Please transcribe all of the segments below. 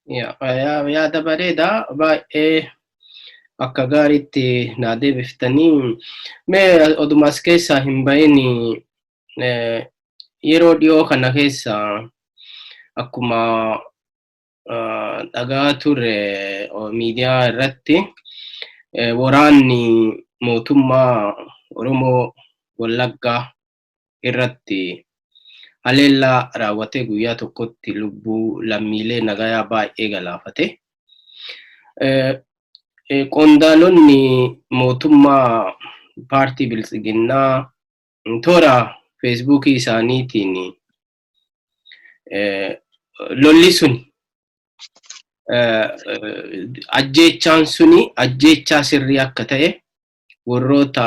yaada bareedaa baay'ee akka gaariitti naa deebiftanii mee odumas keessaa hin bahin yeroo dhiyoo kana keessa akkuma dhagaa turre miidiyaa irratti waraanni mootummaa Oromoo Wallaggaa irratti haleellaa raawwatee guyyaa tokkotti lubbuu lammiilee nagayaa baay'ee galaafate. Qondaalonni mootummaa paartii Biltsiginnaa toora feesbuukii isaaniitiin lolli sun ajjeechaan suni ajjeechaa sirrii akka ta'e warroota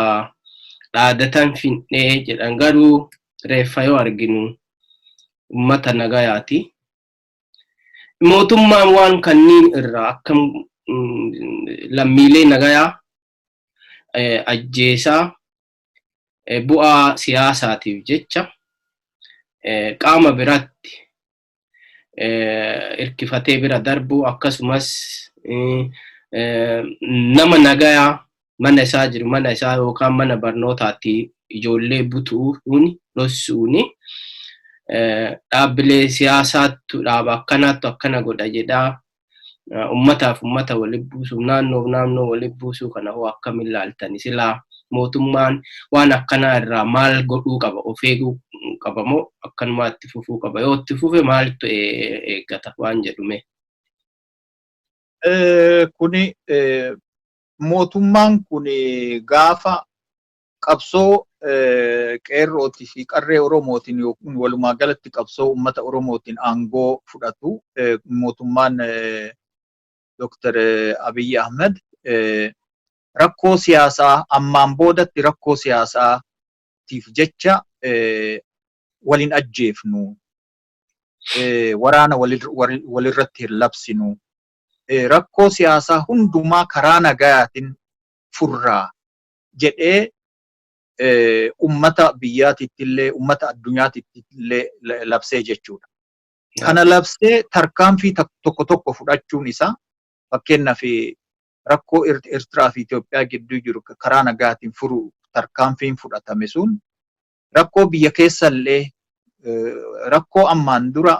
dhaadatan Finfinnee jedhan garuu reeffa yoo arginu ummata nagayaati. Mootummaan waan kanniin irraa akka lammiilee nagayaa ajjeesaa bu'aa siyaasaatiif jecha qaama biratti irkifatee bira darbu akkasumas nama nagayaa mana isaa jiru mana isaa yookaan mana barnootaatti ijoollee butuun dhossuuni dhaabbilee siyaasaattu dhaaba akkanaattu akkana godha jedhaa ummataaf ummata walitti buusuuf naannoo walitti buusuu kana hoo akkamiin ilaaltani silaa mootummaan waan akkanaa irraa maal godhuu qaba of eeguu qaba moo akkanuma itti fufuu qaba yoo itti fufe maaltu eeggata waan jedhume. Kuni mootummaan kun gaafa qabsoo qeerrootii fi qarree Oromootiin yookiin walumaa galatti qabsoo uummata Oromootiin aangoo fudhatu mootummaan Dr. Abiy Ahmed rakkoo siyaasaa ammaan boodatti rakkoo siyaasaatiif jecha waliin ajjeefnu waraana walirratti hin labsinu rakkoo siyaasaa hundumaa karaa nagayaatiin furraa jedhee ummata biyyaatittillee ummata addunyaatittillee labsee jechuudha. Kana labsee tarkaanfii tokko tokko fudhachuun isaa fakkeenyaaf rakkoo Eertiraa fi Itoophiyaa gidduu jiru karaa nagaatiin furu tarkaanfiin fudhatame sun rakkoo biyya keessallee rakkoo ammaan dura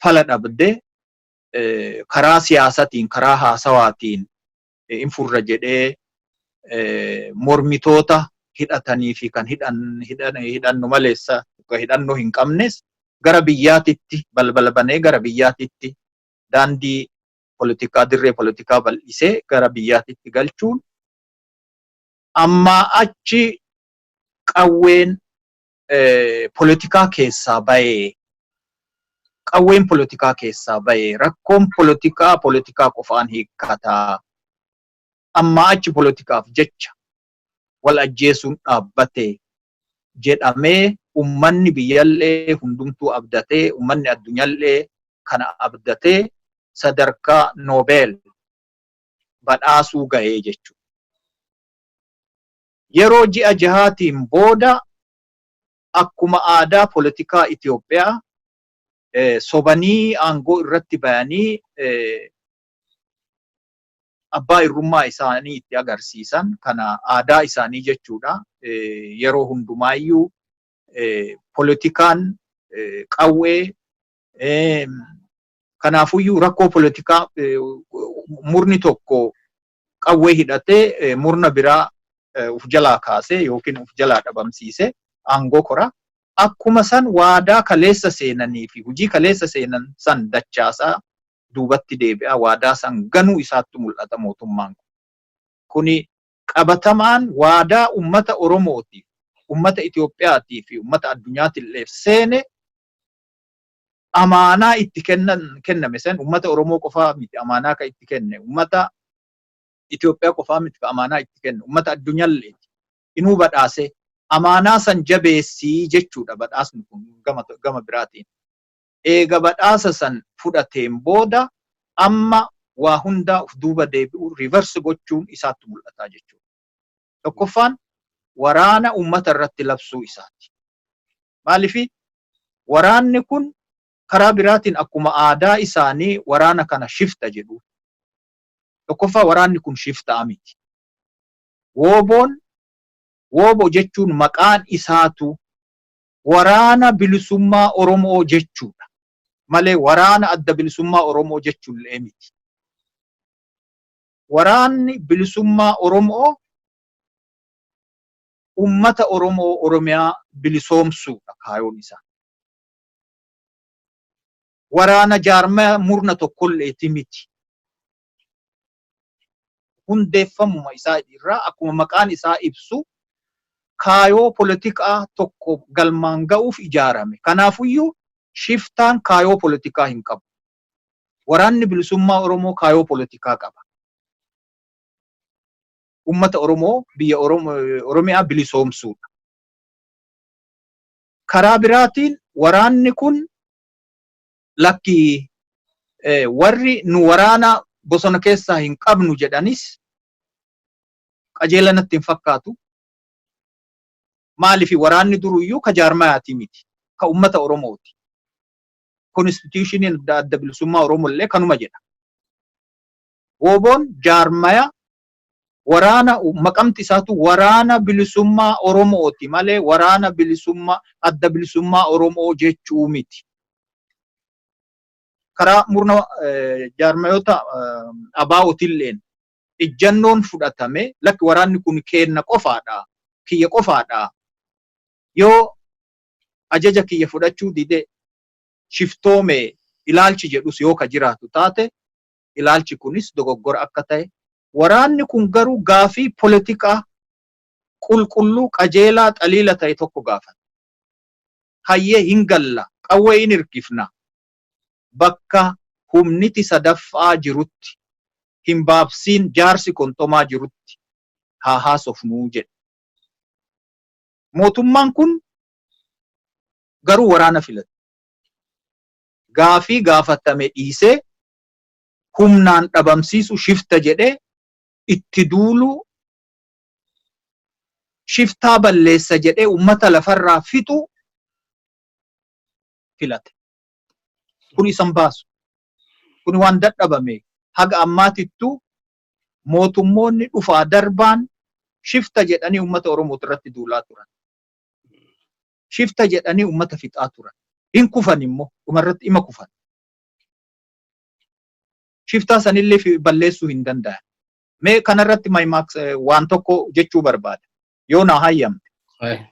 fala dhabdee karaa siyaasatiin karaa haasawaatiin in furra jedhee mormitoota hidhatanii fi kan hidhannu maleessa hidhannoo hin qabnes gara biyyaatitti balbala banee gara biyyaatitti daandii politikaa dirree politikaa bal'isee gara biyyaatitti galchuun amma achi qawween politikaa keessaa bayee qawween politikaa keessaa bayee rakkoon politikaa qofaan hiikkataa amma achi politikaaf jecha wal ajjeesuun dhaabbate jedhamee ummanni biyyallee hundumtuu abdatee ummanni addunyallee kana abdatee sadarkaa Nobel badhaasuu ga'ee jechuudha. Yeroo ji'a jahaatiin booda akkuma aadaa politikaa Itoophiyaa sobanii aangoo irratti bayanii abbaa irrummaa isaanii itti agarsiisan kana aadaa isaanii jechuudha. Yeroo hundumaayyuu politikaan qawwee kanaafuyyuu rakkoo politikaa murni tokko qawwee hidhatee murna biraa uf jalaa kaasee yookiin uf jalaa dhabamsiisee aangoo kora akkuma san waadaa kaleessa seenanii fi hojii kaleessa seenan san dachaasaa duubatti deebi'aa waadaa san ganuu isaatti mul'ata mootummaan kuni qabatamaan waadaa ummata Oromootiif ummata Itoophiyaatii fi ummata addunyaatiif seene amaanaa itti kenname san ummata Oromoo qofaa miti amaanaa ka itti kenne ummata Itoophiyaa qofaa miti ka amaanaa itti kenne ummata addunyaallee inuu badhaase amaanaa san jabeessii jechuudha badhaasni kun gama biraatiin. Eega badhaasa san fudhateen booda amma waa hunda of duuba deebi'u reverse gochuun isaatti mul'ata jechuudha. Tokkoffaan waraana ummata irratti labsuu isaati. Maaliif waraanni kun karaa biraatiin akkuma aadaa isaanii waraana kana shifta jedhu. Tokkoffaa waraanni kun shiftaa miti. Wooboo jechuun maqaan isaatu waraana bilisummaa Oromoo jechuudha. Malee waraana adda bilisummaa Oromoo jechuullee miti. Waraanni bilisummaa Oromoo ummata Oromoo Oromiyaa bilisoomsuudha kaayoon isaa. Waraana jaarmaa murna tokkolleeti miti. Hundeeffamuma isaa irraa akkuma maqaan isaa ibsu kaayoo politikaa tokko galmaan ga'uuf ijaarame. Kanaafuyyuu shiftaan kaayoo politikaa hin qabu. Waraanni bilisummaa Oromoo kaayoo politikaa qaba. Ummata Oromoo biyya Oromiyaa bilisoomsuudha. Karaa biraatiin waraanni kun lakki warri nu waraana bosona keessaa hin qabnu jedhanis qajeela natti hin fakkaatu. Maaliif waraanni duruyyuu ka jaarmayaati miti. Ka ummata Oromooti. Konstitushiniin adda bilisummaa Oromoo illee kanuma jedha. Wooboon jaarmaya waraana maqamti isaatu waraana bilisummaa Oromooti malee waraana bilisummaa adda bilisummaa Oromoo jechuu miti. Karaa murna jaarmayota abaa'otilleen ijjannoon fudhatame lakki waraanni kun kenna qofaadha, kiyya qofaadha. Yoo ajaja kiyya fudhachuu dide shiftoome ilaalchi jedhus yoo ka jiraatu taate ilaalchi kunis dogoggora akka ta'e. Waraanni kun garuu gaafii politikaa qulqulluu qajeelaa xaliila ta'e tokko gaafata. Hayyee hin galla, qawwee hin hirkifna. Bakka humniti sadaffaa jirutti hin baabsiin jaarsi kontomaa jirutti haa haasofnuu jedhe. Mootummaan kun garuu waraana filate. Gaafii gaafatame dhiisee humnaan dhabamsiisu shifta jedhee itti duulu shiftaa balleessa jedhee ummata lafarraa fixu filate. Kun isan baasu. Kun waan dadhabame haga ammaatittu mootummoonni dhufaa darbaan shifta jedhanii ummata Oromoo irratti duulaa turan. Shifta jedhanii ummata fixaa turan. Hin kufan immoo dhumarratti ima kufan. Shiftaa sanillee balleessuu hin danda'an. Mee kanarratti waan tokko jechuu barbaada. Yoo na hayyamte.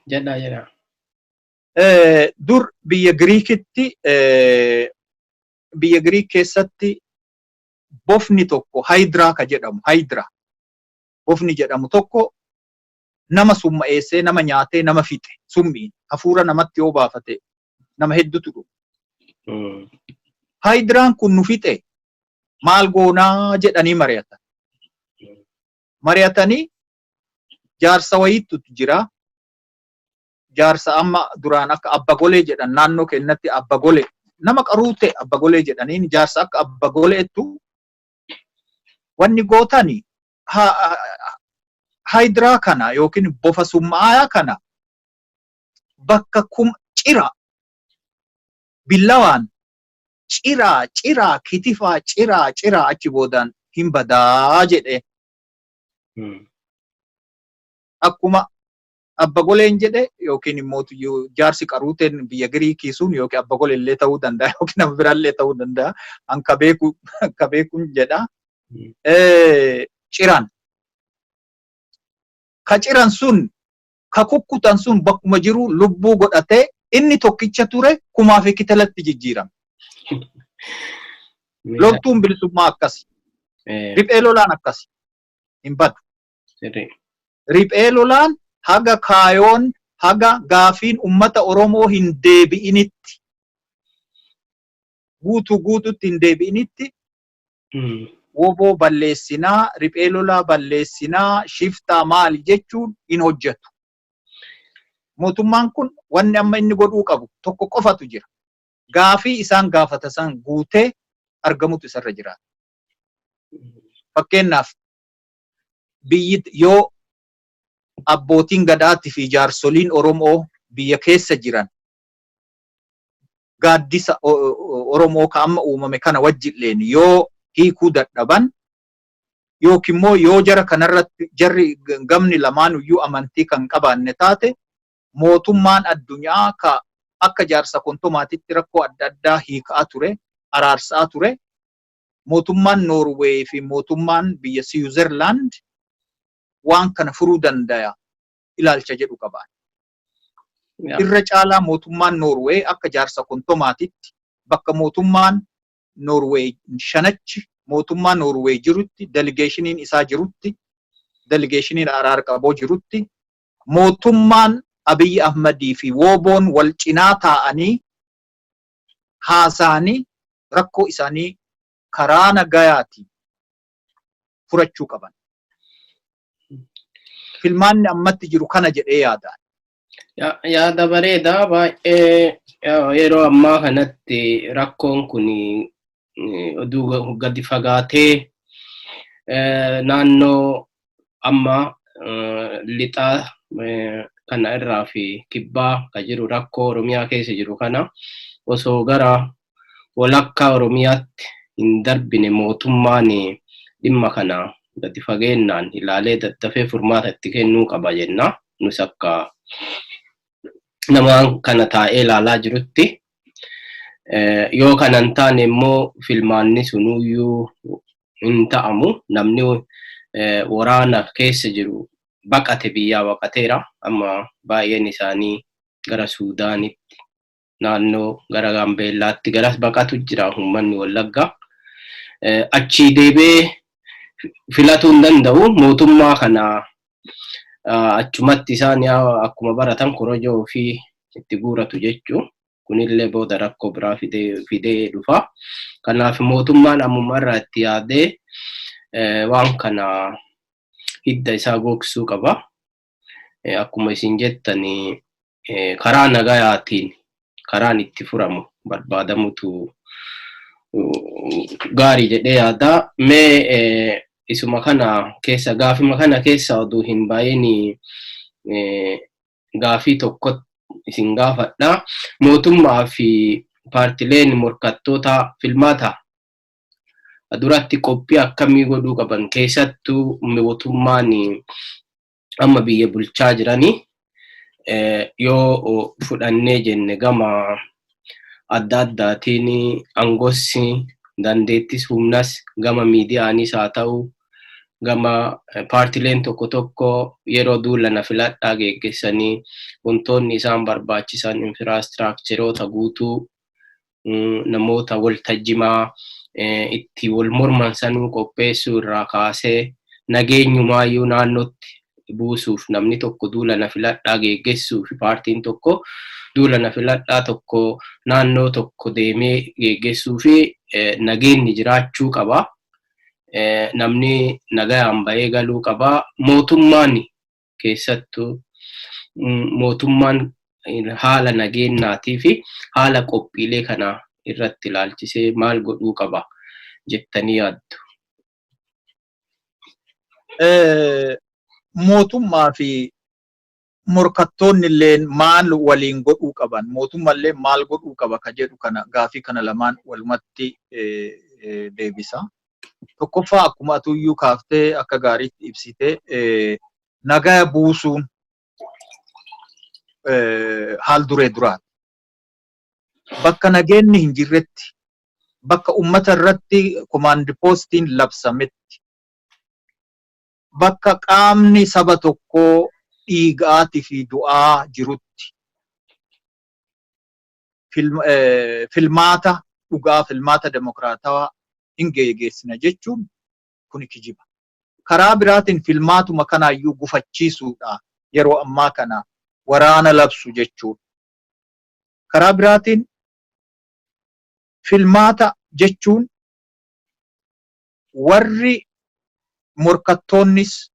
Jedhaa. Dur biyya Giriik keessatti bofni tokko Hydra ka jedhamu bofni jedhamu tokko nama summa'eessee nama nyaatee nama fixe summiin hafuura namatti yoo baafate nama hedduutu dhufu. Hydraan kun nu fixe maal goonaa jedhanii mari'atan. Mari'atanii jaarsa wayiitu jira. Jaarsa amma duraan akka abba golee jedhan naannoo kennatti abba golee nama qaruute abba golee jedhaniin jaarsa akka abba goleettu wanni gootani Hydraa kana yookiin bofa summa'aa kana bakka cira billawaan ciraa kitifaa ciraa achi boodaan hin badaa jedhe. Akkuma abba goleen jedhe yookiin immoo jaarsi qaruuteen biyya Giriikii sun yookiin abba golee illee ta'uu danda'a yookiin nama biraallee ta'uu danda'a. Anka beekuun jedha. Ciran. Ka ciran sun ka kukkutan sun bakkuma jiru lubbuu godhatee inni tokkicha ture kumaa fi kitalatti jijjiirame. Loltuun bilisummaa akkasi. Riphee lolaan akkasi. Hin badu. Riphee lolaan haga kaayoon haga gaafiin ummata Oromoo hin deebi'initti guututti hin deebi'initti woboo balleessinaa riphee lolaa balleessinaa shiftaa maali jechuun hin hojjetu. Mootummaan kun wanni amma inni godhuu qabu tokko qofatu jira. Gaafii isaan gaafata san guutee argamutu isarra jiraata. Fakkeenyaaf biyyi yoo abbootiin gadaatti fi jaarsoliin Oromoo biyya keessa jiran gaaddisa Oromoo ka amma uumame kana wajjilleen yoo hiikuu dadhaban yookiin immoo yoo jara kanarratti jarri gamni lamaan iyyuu amantii kan qabaanne taate mootummaan addunyaa ka akka jaarsa kontomaatitti rakkoo adda addaa hiikaa ture, araarsaa ture. Mootummaan Norway fi mootummaan biyya Switzerland waan kana furuu dandaya ilaalcha jedhu qaban. Irra caalaa mootummaan Norway akka jaarsa kontomaatitti bakka mootummaan Norway shanachi mootummaan Norway jirutti delegationiin isaa jirutti delegationiin araar qaboo jirutti mootummaan Abiy Ahmedii fi Woboon wal cinaa taa'anii haasaanii rakkoo isaanii karaa nagayaati furachuu qaban. Filmaanni ammatti jiru kana jedhee yaadaan. Yaada bareedaa baay'ee yeroo ammaa kanatti rakkoon kun oduu gadi fagaatee naannoo amma lixaa kana irraa fi kibbaa ka jiru rakkoo Oromiyaa keessa jiru kana osoo gara walakkaa Oromiyaatti hin darbine mootummaan dhimma kana gadi fageennaan ilaalee daddafee furmaata itti kennuu qaba jenna. Nus akka namaan kana taa'ee ilaalaa jirutti yoo kanan taane immoo filmaanni sunuyyuu hin ta'amu. Namni waraana keessa jiru baqate biyyaa baqateera. Amma baay'een isaanii gara Suudaanitti naannoo gara Gaambeellaatti garas baqatu jira uummanni Wallaggaa. Achii deebee filatuu hin danda'u. Mootummaa kana achumatti isaan akkuma baratan korojoo ofii itti guuratu jechuun kunillee booda rakkoo biraa fidee dhufa. Kanaaf mootummaan ammumarraa itti yaadee waan kana hidda isaa gogsuu qaba. Akkuma isin jettanii karaa nagayaatiin karaan itti furamu barbaadamutu gaarii jedhee yaada. Mee isuma kana keessa gaafima kana keessa oduu hin baay'een gaafii tokko isin gaafadha. Mootummaa fi paartileen morkattoota filmaata duratti qophii akkamii godhuu qaban, keessattuu mootummaan amma biyya bulchaa jiranii yoo fudhannee jenne gama adda addaatiin angossi dandeettis humnas gama miidiyaanis haa ta'u gama paartileen tokko tokko yeroo duulana filadhaa geggeessanii wantoonni isaan barbaachisan infiraastructureota guutuu namoota waltajjimaa itti wal morman sanuu qopheessuu irraa kaasee nageenyumaayyuu naannootti buusuuf namni tokko duulana filadhaa geggeessuuf paartiin tokko duulana filadhaa tokko naannoo tokko deemee geggeessuu fi nageenyi jiraachuu qaba. Namni nagayaan ba'ee galuu qaba. Mootummaan keessattuu mootummaan haala nageenyaatii fi haala qophiilee kana irratti ilaalchisee maal godhuu qaba jettanii yaaddu? Mootummaa fi morkattoonni illee maal waliin godhuu qaban, mootummallee maal godhuu qaba ka jedhu kana gaafii kana lamaan walumatti deebisa. Tokkoffaa akkuma atuyyuu kaaftee akka gaariitti ibsite nagaya buusuun haal duree duraati. Bakka nageenyi hin jirretti, bakka ummata irratti komaandi poostiin labsametti, bakka qaamni saba tokkoo dhiigaatii fi du'aa jirutti filmaata dhugaa, filmaata demokraatawaa hin geggeessina jechuun kun kijiba. Karaa biraatiin filmaatuma kanaayyuu gufachiisuudha yeroo ammaa kana waraana labsu jechuudha. Karaa biraatiin filmaata jechuun warri morkattoonnis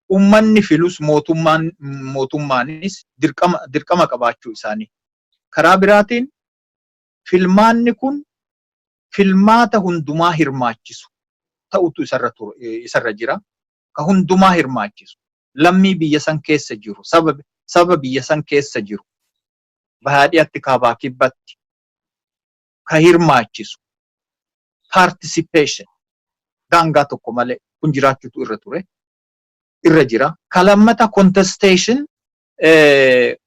ummanni filus mootummaanis dirqama qabaachuu isaanii. Karaa biraatiin filmaanni kun filmaata hundumaa hirmaachisu ta'utu isarra jira. Ka hundumaa hirmaachisu lammii biyya san keessa jiru, saba biyya san keessa jiru baadiyyaatti kaabaa kibbatti ka hirmaachisu participation daangaa tokko malee kun jiraachuutu irra jira. Ka lammata contestation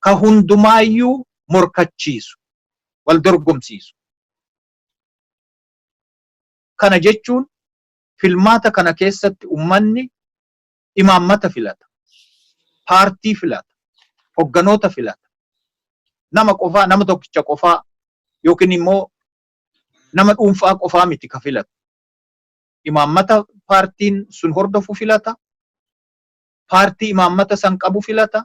ka hundumaayyuu morkachiisu wal dorgomsiisu. Kana jechuun filmaata kana keessatti ummanni imaammata filata, paartii filata, hogganoota filata, nama qofaa, nama tokkicha qofaa yookiin immoo nama dhuunfaa qofaa miti ka filatu. Imaammata paartiin sun hordofu filata, paartii imaammata san qabu filata,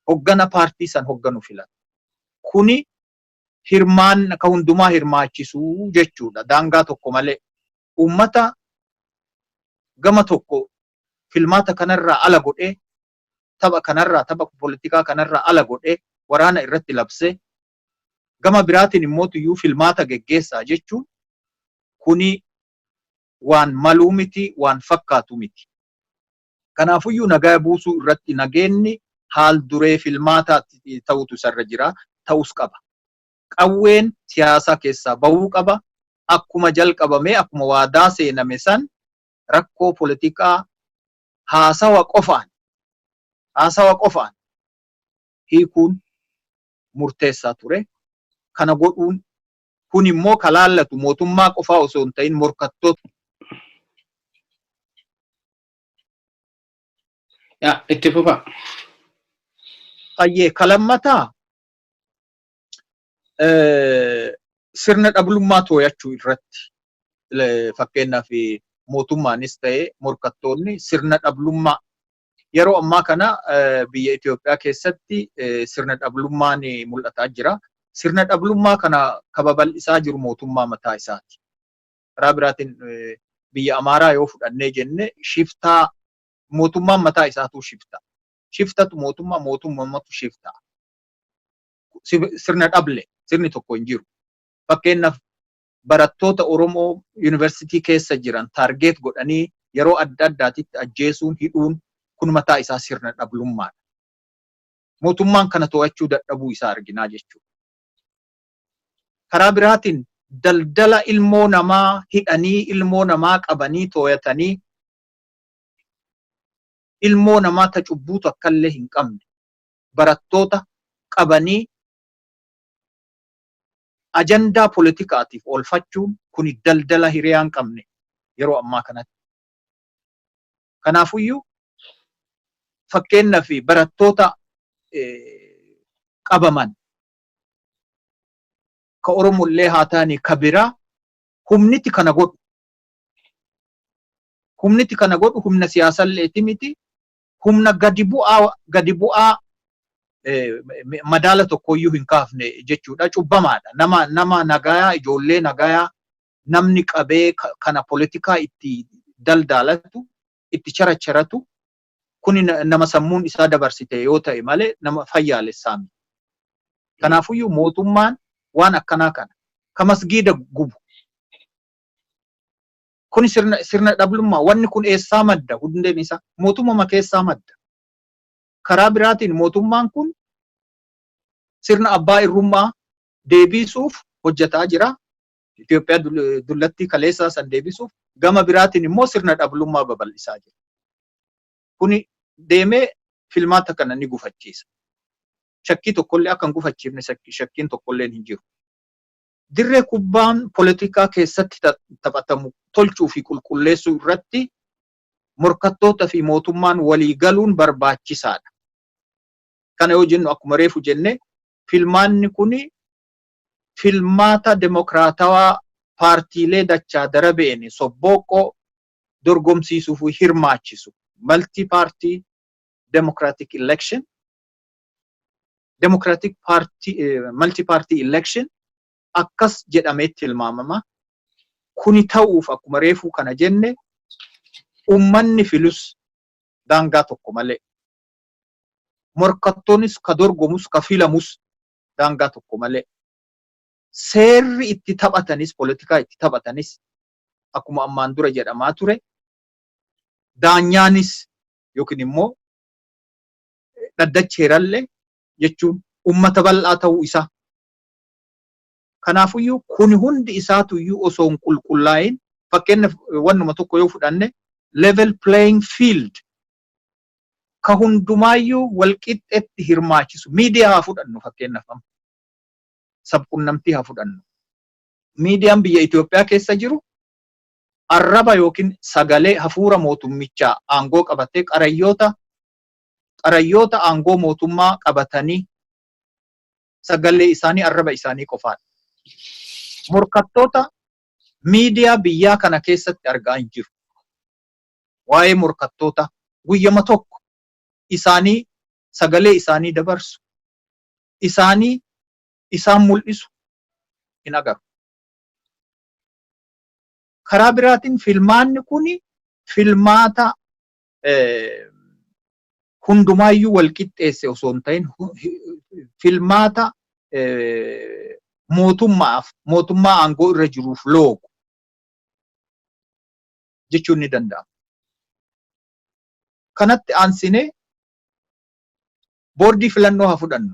hoggana paartii san hogganu filata. Kuni hirmaan ka hundumaa hirmaachisuu jechuudha. Daangaa tokko malee ummata gama tokko filmaata kanarraa ala godhee tapha kanarraa tapha politikaa kanarraa ala godhee waraana irratti labsee gama biraatiin immoo iyyuu filmaata geggeessaa jechuun kuni waan maluu miti, waan fakkaatu miti. Kanaafuyyuu nagaa buusuu irratti nageenni haal duree filmaataatti ta'utu sarra jira, ta'us qaba. Qawween siyaasaa keessaa bahuu qaba. Akkuma jalqabame akkuma waadaa seename san rakkoo politikaa haasawa qofaan hiikuun murteessaa ture. Kana godhuun kun immoo kalaallatu mootummaa qofaa osoo hin ta'in morkattoota. Itti fufa. Ayyee kalammataa sirna dhablummaa too'achuu irratti fakkeenyaaf mootummaanis ta'e morkattoonni sirna dhablummaa yeroo ammaa kana biyya Itoophiyaa keessatti sirna dhablummaan mul'ataa jira. Sirna dhablummaa kana kababal'isaa jiru mootummaa mataa isaati. Karaa biraatiin biyya Amaaraa yoo fudhannee jenne shiftaa mootummaan mataa isaatu shifta. Shiftatu mootummaatu shifta. Sirna dhable sirni tokko hin jiru. Fakkeenyaaf barattoota Oromoo yuunivarsiitii keessa jiran taargeet godhanii yeroo adda addaatitti ajjeesuun hidhuun kun mataa isaa sirna dhablummaadha. Mootummaan kana to'achuu dadhabuu isaa arginaa jechuudha. Karaa biraatiin daldala ilmoo namaa hidhanii ilmoo namaa qabanii to'atanii ilmoo namaa ta cubbuutu akkallee hin qabne barattoota qabanii ajandaa politikaatiif oolfachuun kuni daldala hiriyaa hin qabne yeroo ammaa kanatti. Kanaafuyyuu fakkeenyaaf barattoota qabaman ka Oromollee haa ta'anii ka biraa humniti kana godhu. Humniti kana godhu humna siyaasalleeti miti. Humna gadi bu'aa madaala tokkoyyuu hin kaafne jechuudha. Cubbamaadha. Nama nagayaa, ijoollee nagayaa namni qabee kana politikaa itti daldalatu, itti characharatu kuni nama sammuun isaa dabarsite yoo ta'e malee nama fayyaalessaa miti. Kanaafuyyuu mootummaan waan akkanaa kana ka masgiida gubu. Kuni sirna dhablummaa. Wanni kun eessaa madda? Hundeen isaa mootummaa keessaa madda. Karaa biraatiin mootummaan kun sirna abbaa irrummaa deebisuuf hojjetaa jira. Itoophiyaa dullattii kaleessaa san deebisuuf. Gama biraatiin immoo sirna dhablummaa babal'isaa jira. Kuni deemee filmaata kana ni gufachiisa. Shakkii tokkollee akka hin gufachiifne shakkiin tokkollee hin jiru. Dirree kubbaan politikaa keessatti taphatamu tolchuu fi qulqulleessuu irratti morkattoota fi mootummaan walii galuun barbaachisaadha. Kana yoo jennu akkuma reefu jenne filmaanni kuni filmaata demokraatawaa paartiilee dachaa darabeen sobboqqoo dorgomsiisuuf hirmaachisu multi-party democratic election, multi-party election akkas jedhameetti tilmaamama. Kuni ta'uuf akkuma reefuu kana jenne ummanni filus daangaa tokko malee. Morkattoonis ka dorgomus ka filamus daangaa tokko malee. Seerri itti taphatanis politikaa itti taphatanis akkuma ammaan dura jedhamaa ture. Daanyaanis yookiin immoo dhaddacheerallee jechuun ummata bal'aa ta'uu isaa. Kanaafuyyuu kun hundi isaatuyyuu osoo hin qulqullaa'in fakkeenyaaf wannuma tokko yoo fudhanne level playing field ka hundumaayyuu walqixxeetti hirmaachisu miidiyaa haa fudhannu fakkeenyaaf sabquunnamtii haa fudhannu. Miidiyaan biyya Itoophiyaa keessa jiru arraba yookiin sagalee hafuura mootummichaa aangoo qabatee qarayyoota aangoo mootummaa qabatanii sagalee isaanii arraba isaanii qofaadha. Morkattoota miidiyaa biyyaa kana keessatti argaa hin jiru. Waa'ee morkattoota guyyama tokko isaanii sagalee isaanii dabarsu isaan mul'isu hin agaru. Karaa biraatiin filmaanni kuni filmaata hundumaayyuu walqixxeesse osoo hin ta'in filmaata mootummaa aangoo irra jiruuf loogu jechuun ni danda'ama. Kanatti aansinee boordii filannoo haa fudhannu.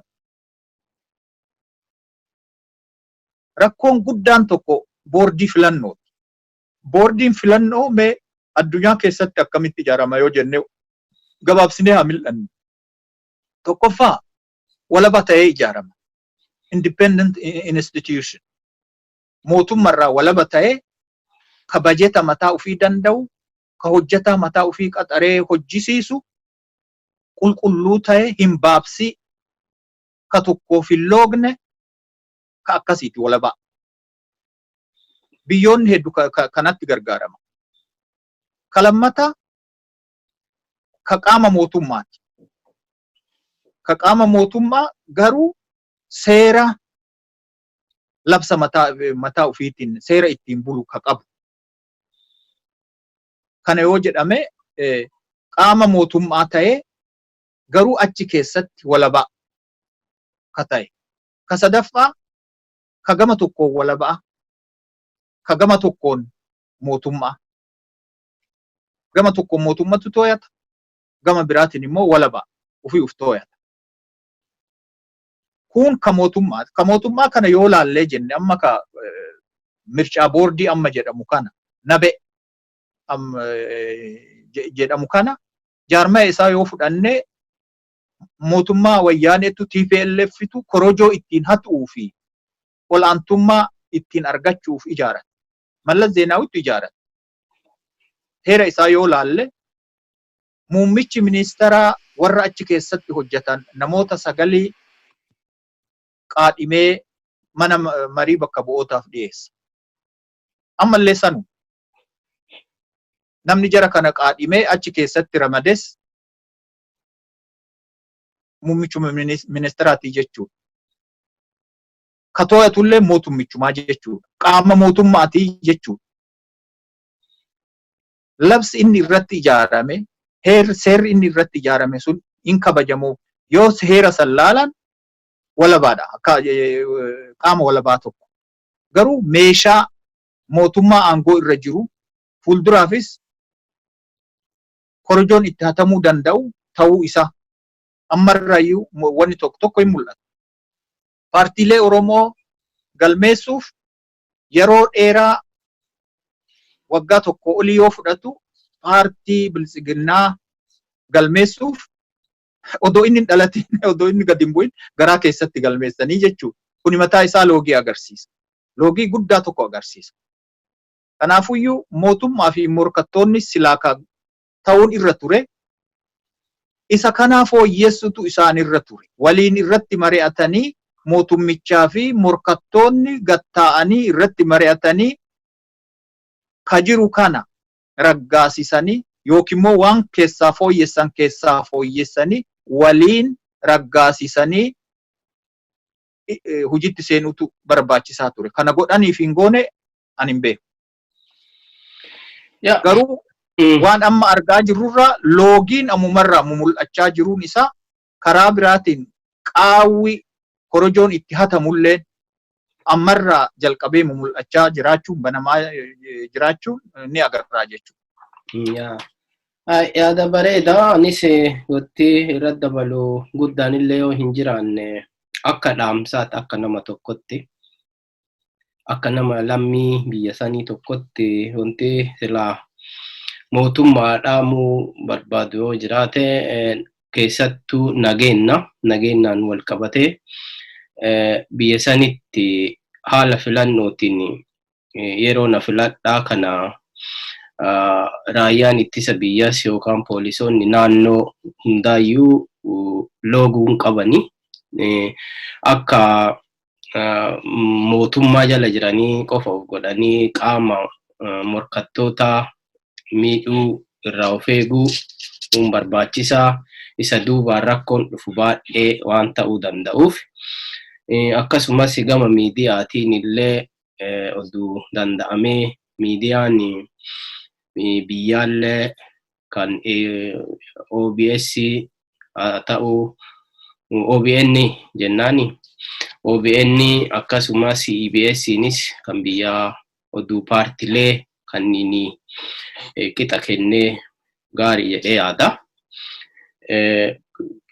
Rakkoon guddaan tokko boordii filannooti. Boordiin filannoo mee addunyaa keessatti akkamitti ijaarama yoo jenne gabaabsinee haa mil'annu. Tokkoffaa walaba ta'ee ijaarama. Independent institution. Mootummaarraa walaba ta'ee ka bajeta mataa ofii danda'u, ka hojjetaa mataa ofii qaxaree hojjisiisu, qulqulluu ta'ee hin baabsii, ka tokkoof hin loogne, ka akkasiiti walabaa. Biyyoonni hedduu kanatti gargaarama. Ka lammataa ka qaama mootummaati. Ka qaama mootummaa garuu seera labsa mataa ofiitiin seera ittiin bulu ka qabu. Kana yoo jedhame qaama mootummaa ta'ee garuu achi keessatti walabaa ka ta'e. Ka sadaffaa ka gama tokkoon walabaa, ka gama tokkoon mootummaa. Gama tokkoon mootummatu tooyata, gama biraatiin immoo walabaa ofii uf tooyata. Kun ka mootummaati. Ka mootummaa kana yoo laallee jenne amma ka mircaa boordii amma jedhamu kana nabe jedhamu kana jaarmaa isaa yoo fudhanne mootummaa wayyaaneetu TPLFitu korojoo ittiin hatu'uu fi olaantummaa ittiin argachuuf ijaarate. Mallas Zeenaawitu ijaarate. Heera isaa yoo laalle muummichi ministeeraa warra achi keessatti hojjetan namoota 9 qaadhimee mana marii bakka bu'ootaaf dhiyeessa. Ammallee sanu namni jara kana qaadhimee achi keessatti ramades muummichuma ministeeraati jechuudha. Ka too'atullee mootummichumaa jechuudha. Qaama mootummaatii jechuudha. Labsi inni irratti ijaarame, seerri inni irratti ijaarame sun hin kabajamu. Yoo heera san laalan walabaadha. Qaama walabaa tokko. Garuu meeshaa mootummaa aangoo irra jiru fuulduraafis korojoon itti hatamuu danda'u ta'uu isaa ammarraayyuu wanni tokko hin mul'atu. Paartiilee Oromoo galmeessuuf yeroo dheeraa waggaa tokko olii yoo fudhatu paartii Biltsiginnaa galmeessuuf odoo inni dhalatiin odoo inni gadi hin bu'in garaa keessatti galmeessanii jechuudha. Kuni mataa isaa loogii agarsiisa. Loogii guddaa tokko agarsiisa. Kanaafuyyuu mootummaa fi morkattoonni silaa ta'uun irra ture. Isa kanaaf fooyyessutu isaan irra ture. Waliin irratti mari'atanii mootummichaa fi morkattoonni gatta'anii irratti mari'atanii ka jiru kana raggaasisanii yookiin immoo waan keessaa fooyyessanii waliin raggaasisanii hojiitti seenuutu barbaachisaa ture. Kana godhaniif hin goone ani hin beeku. Garuu waan amma argaa jirrurraa loogiin ammumarraa mul'achaa jiruun isaa karaa biraatiin qaawwi korojoon itti hatamullee ammarraa jalqabee mul'achaa jiraachuun banamaa jiraachuun ni agarraa jechuudha. Yaada bareedaa. Anis wanti irra dabaluu guddaan illee yoo hin jiraanne akka dhaamsaatti akka nama tokkotti akka nama lammii biyya sanii tokkotti wanti silaa mootummaa dhaamuu barbaadu yoo jiraate keessattuu nageenyaan wal qabatee biyya sanitti haala filannootiin yeroo na filadhaa kana raayyaan ittisa biyyaas yookaan poolisoonni naannoo hundaayyuu looguun qabani akka mootummaa jala jiranii qofa of godhanii qaama morkattoota miidhuu irraa of eeguu barbaachisaa isa duubaan rakkoon dhufu baay'ee waan ta'uu danda'uuf akkasumas gama miidiyaatiin illee oduu danda'amee miidiyaan biyyaallee kan OBS ta'uu OBN jennaani OBN akkasumas EBSnis kan biyyaa oduu paartilee kan inni qixa kennee gaarii jedhee yaada.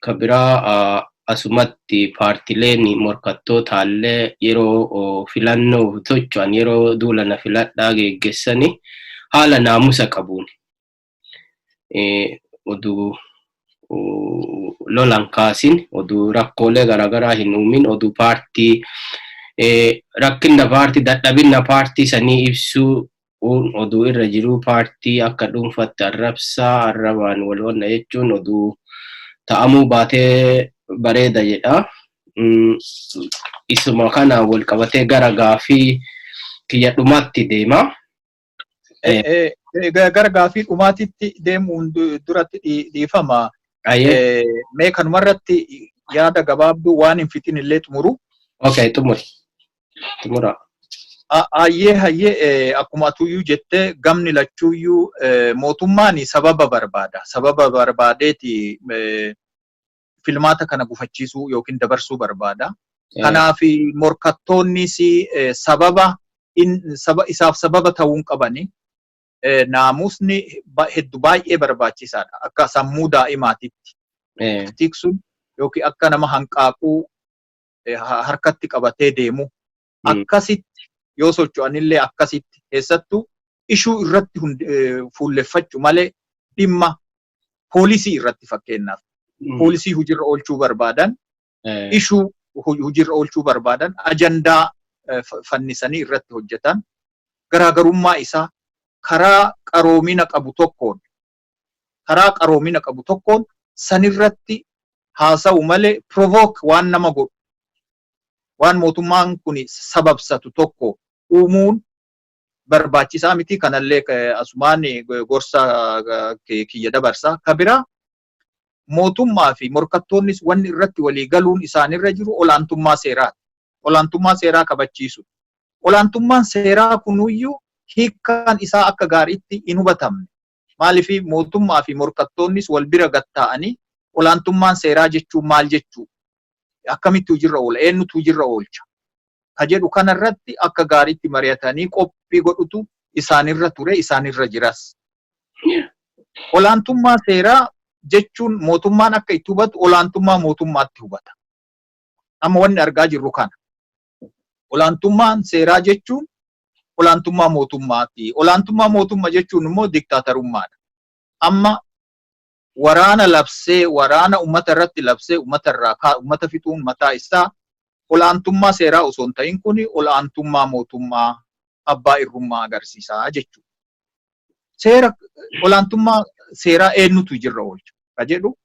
Kabiraa asumatti paartileen morkattootallee yeroo filannoo socho'an yeroo duulana filadhaa geggeessanii haala naamusa qabuun oduu lolan kaasin oduu rakkoolee garaagaraa hin uumin oduu paartii rakkinna paartii dadhabinna paartii sanii ibsuu oduu irra jiru paartii akka dhuunfatti arrabaan wal onna jechuun oduu ta'amuu baatee bareeda jedha. Isuma kana wal qabatee gara gaafii kiyya dhumaatti deema. Gara gaafii dhumaatitti deemuun duratti dhiifama. Mee kanumarratti yaada gabaabduu waan hin fixin illee xumuru. Okay, xumura. Hayyee akkuma atuyyuu jette gamni lachuuyyuu mootummaan sababa barbaada. Sababa barbaadeeti filmaata kana gufachiisuu yookiin dabarsuu barbaada. Kanaaf morkattoonnis isaaf sababa ta'uun qabani. Naamusni hedduu baay'ee barbaachisaadha. Akka sammuu daa'imaatitti tiksuun yookiin akka nama hanqaaquu harkatti qabatee deemu akkasitti yoo socho'anillee akkasitti keessattuu ishuu irratti fuulleffachuu malee dhimma poolisii irratti fakkeenyaaf poolisii hojiirra oolchuu barbaadan ishuu hojiirra oolchuu barbaadan ajandaa fannisanii irratti hojjetan garaagarummaa isaa karaa qaroomina qabu tokkoon sanirratti haasa'u malee provoke waan nama godhu waan mootummaan kun sababsatu tokko uumuun barbaachisaa miti. Kanallee asumaan gorsa kiyya dabarsa. Kabiraa mootummaa fi morkattoonnis wanni irratti walii galuun isaanirra jiru olaantummaa seeraati. Olaantummaa seeraa kabachiisu. Olaantummaan seeraa kunuyyuu hiikkaan isaa akka gaariitti hin hubatamne. Maaliif mootummaa fi morkattoonnis wal bira gatta'anii olaantummaan seeraa jechuun maal jechuu? Akkamitti hojiirra oola? Eenyutu hojiirra oolcha? Ka jedhu kanarratti akka gaariitti mari'atanii qophii godhutu isaanirra ture, isaanirra jiras. Olaantummaa seeraa jechuun mootummaan akka itti hubatu olaantummaa mootummaatti hubata. Amma wanni argaa jirru kana. Olaantummaan seeraa jechuun olaantummaa mootummaati. Olaantummaa mootummaa jechuun immoo diktaatarummaadha. Amma waraana labsee waraana ummata irratti labsee ummata fixuun mataa isaa olaantummaa seeraa osoo hin ta'in kun olaantummaa mootummaa abbaa irrummaa agarsiisaa jechuudha. Seera olaantummaa seeraa eenyutu hojiirra oolcha ka jedhu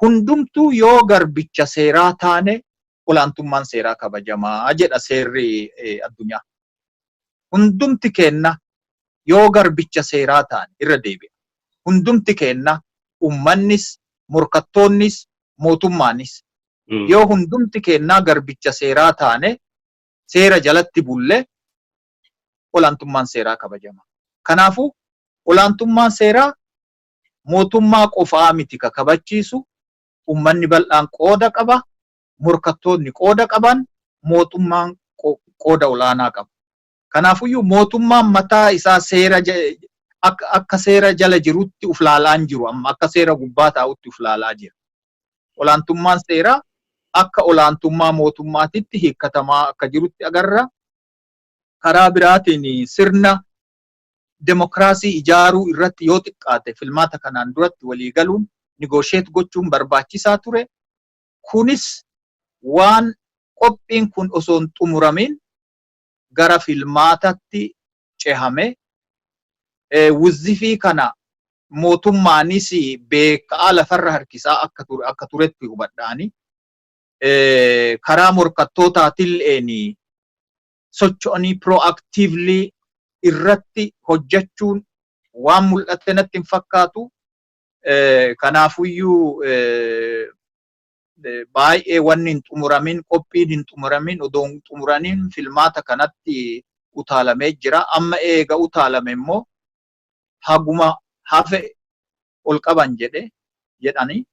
hundumtuu yoo garbicha seeraa taane olaantummaan seeraa kabajamaa jedha seerri addunyaa. Hundumti kenna yoo garbicha seeraa taane irra deebi'a. Hundumti kenna ummannis morkattoonnis mootummaanis yoo hundumti kennaa garbicha seeraa taane seera jalatti bulle olaantummaan seeraa kabajamaa. Kanaafuu olaantummaan seeraa mootummaa qofaa miti ka kabachiisu ummanni bal'aan qooda qaba, morkattoonni qooda qaban, mootummaan qooda olaanaa qaba. Kanaafuyyuu mootummaan mataa isaa seera akka seera jala jirutti uf laalaan jiru amma akka seera gubbaa taa'utti uf laalaa jira. Olaantummaan seeraa akka olaantummaa mootummaatitti hiikkatamaa akka jirutti agarra. Karaa biraatiin sirna demokraasii ijaaruu irratti yoo xiqqaate filmaata kanaan duratti walii galuun negotiate gochuun barbaachisaa ture. Kunis waan qophiin kun osoo hin xumuramin gara filmaatatti cehame wuzzifii kana mootummaanis beekaa lafarra harkisaa akka turetti hubadhaani. Karaa morkattootaatiilleen socho'anii proactively irratti hojjechuun waan mul'ate natti hin fakkaatu. Kanaafuyyuu baay'ee wanni hin xumuramin, qophiin hin xumuramin, odoo hin xumuranin filmaata kanatti utaalamee jira. Amma eega utaalame immoo haguma hafe ol qaban jedhani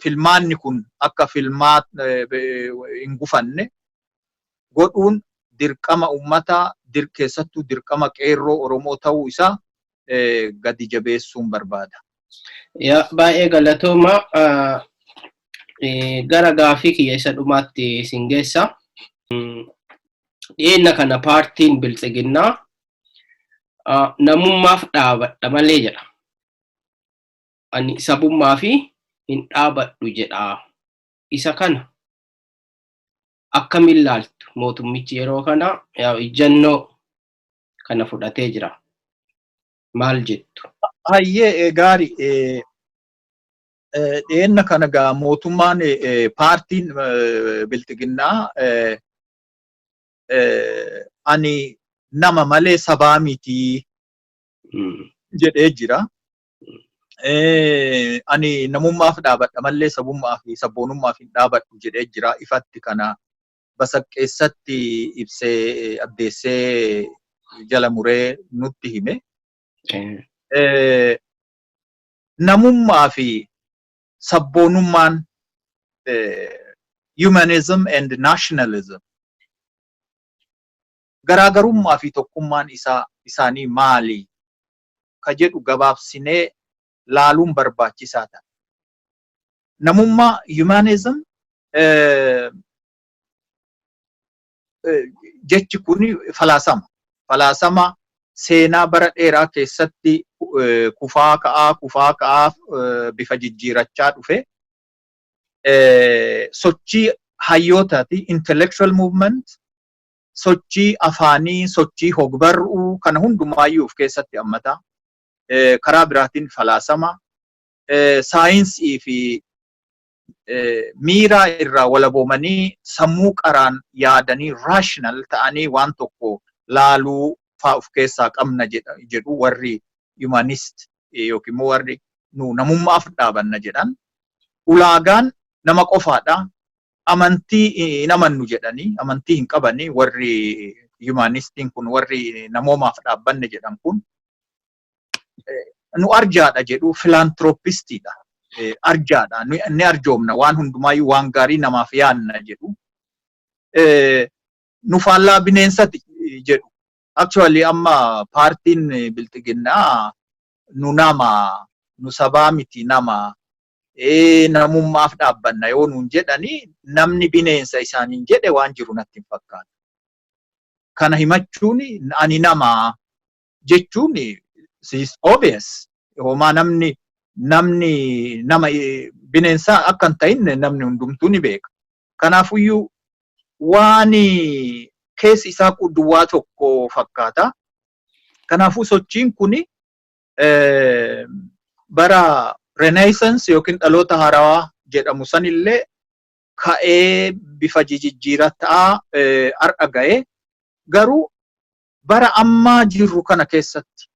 filmaanni kun akka filmaat hin gufanne godhuun dirqama ummataa keessattuu dirqama qeerroo Oromoo ta'uu isaa gadi jabeessuun barbaada. Baay'ee galatooma. Gara gaafii kiyya isa dhumaatti sin geessa. Dhiyeenya kana paartiin Biltsiginnaa namummaaf dhaabadha malee jedha. Ani sabummaa fi hin dhaabadhu jedha. Isa kana akkamiin ilaaltu mootummichi yeroo kana ijjannoo kana fudhatee jira. Maal jettu? Hayyee gaarii. Dhiyeenya kana gaa mootummaan paartiin Biltsiginnaa ani nama malee sabaa miti jedhee jira. Ani namummaaf dhaabadha malee sabummaa fi sabboonummaaf hin dhaabadhu jedhee jira. Ifatti kana basaqqeessatti ibsee addeessee jala muree nutti hime. Namummaa fi sabboonummaan humanism and nationalism garaagarummaa fi tokkummaan isaanii maali ka jedhu gabaabsinee laaluun barbaachisaa ta'a. Namummaa humanism jechi kun falaasama seenaa bara dheeraa keessatti kufaa ka'aa bifa jijjiirachaa dhufe. Sochii hayyootaati, intellectual movement, sochii afaanii, sochii hogbarruu kana hundumaayyuu of keessatti hammata. Karaa biraatiin falaasama saayinsii fi miiraa irraa walaboomanii sammuu qaraan yaadanii rational ta'anii waan tokko laaluu faa of keessaa qabna jedhu warri humanist yookiin immoo warri nu namummaaf dhaabanna jedhan. Ulaagaan nama qofaadha. Amantii hin amannu jedhanii amantii hin qabanii warri humanistiin kun warri namoomaaf dhaabbanne jedhan kun nu arjaadha jedhu filaantiroopistiidha. Arjaadha ni arjoomna waan hundumaayyuu waan gaarii namaaf yaanna jedhu. Nu faallaa bineensati jedhu. Actually amma paartiin Biltsiginnaa nu sabaa miti nama namummaaf dhaabbanna yoo nuun jedhanii namni bineensa isaaniin jedhe waan jiru natti hin fakkaatu. Kana himachuun ani nama jechuun is obvious. Homaa namni nama bineensaa akka hin ta'in namni hundumtuu ni beeka. Kanaafuyyuu waan keessi isaa duwwaa tokko fakkaata. Kanaafuu sochiin kuni bara Renaissance yookiin dhaloota haarawaa jedhamu sanillee ka'ee bifa jijjiirataa har'a ga'ee garuu bara ammaa jirru kana keessatti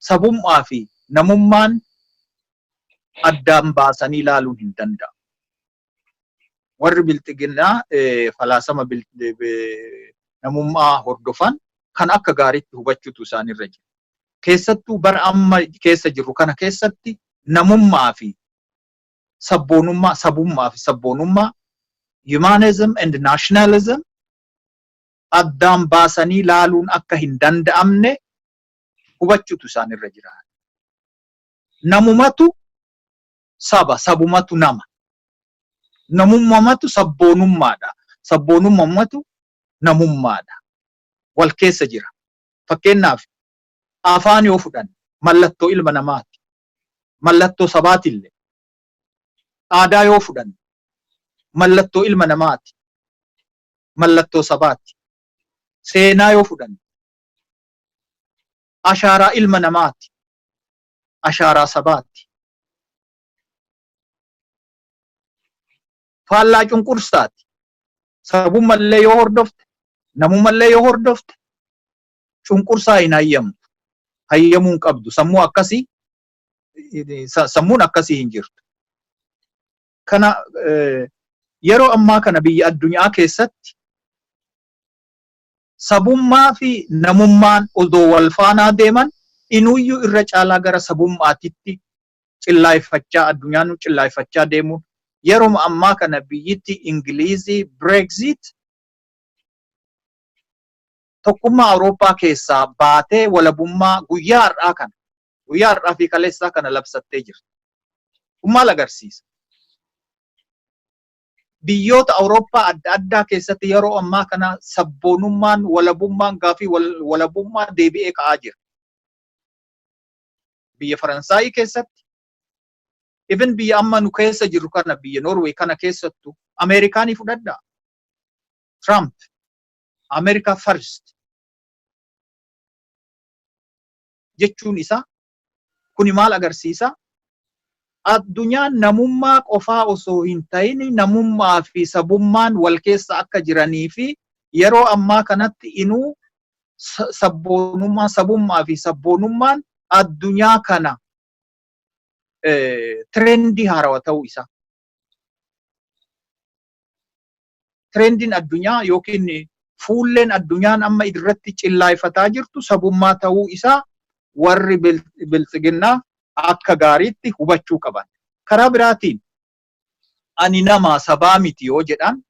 sabummaa fi namummaan addaan baasanii ilaaluun hin danda'amu. Warri Biltsiginnaa falaasama namummaa hordofan kan akka gaariitti hubachuutu isaanirra jira. Keessattuu bara amma keessa jirru kana keessatti namummaa fi sabboonummaa, humanism and nationalism addaan baasanii laaluun akka hin danda'amne hubachuutu isaanirra jira. Namumatu sabumatu nama Namummatu sabboonummaadha. Sabboonummaatu namummaadha. Wal keessa jira. Fakkeenyaaf afaan yoo fudhanne mallattoo ilma namaati. Mallattoo sabaatillee. Aadaa yoo fudhanne mallattoo ilma namaati. Mallattoo sabaati. Seenaa yoo fudhanne ashaaraa ilma namaati. Ashaaraa sabaati. Faallaa cunqursaati. Sabummallee yoo hordofte, namummallee yoo hordofte, cunqursaa hin hayyamtu. Hayyamuu hin qabdu. Sammuun akkasii hin jirtu. Kana yeroo ammaa kana biyya addunyaa keessatti sabummaa fi namummaan odoo wal faanaa deeman inuuyyuu irra caalaa gara sabummaatitti cillaayfachaa addunyaan cillaayfachaa deemuun yeroo ammaa kana biyyatti Ingilizii Brexit tokkummaa Awurooppaa keessaa baatee walabummaa guyyaa har'aa fi kaleessaa kana labsattee jirti. Kun maal agarsiisa? Biyyoota Awurooppaa adda addaa keessatti yeroo ammaa kana sabboonummaan walabummaan gaafii walabummaa deebi'ee ka'aa jira. Biyya Faransaayii keessatti, even biyya amma nu keessa jiru kana biyya Norway kana keessattu Ameerikaanii fudhadhaa. Trump, America first jechuun isaa kuni maal agarsiisa? Addunyaan namummaa qofaa osoo hin ta'in namummaa fi sabummaan wal keessa akka jiranii fi yeroo ammaa kanatti inuu sabummaa fi sabboonummaan addunyaa kana trendii haarawaa ta'uu isaa. Trendiin addunyaa yookiin fuulleen addunyaan amma irratti cillaayfataa jirtu sabummaa ta'uu isaa warri biltsiginnaa akka gaariitti hubachuu qaban. Karaa biraatiin ani nama sabaa miti yoo jedhan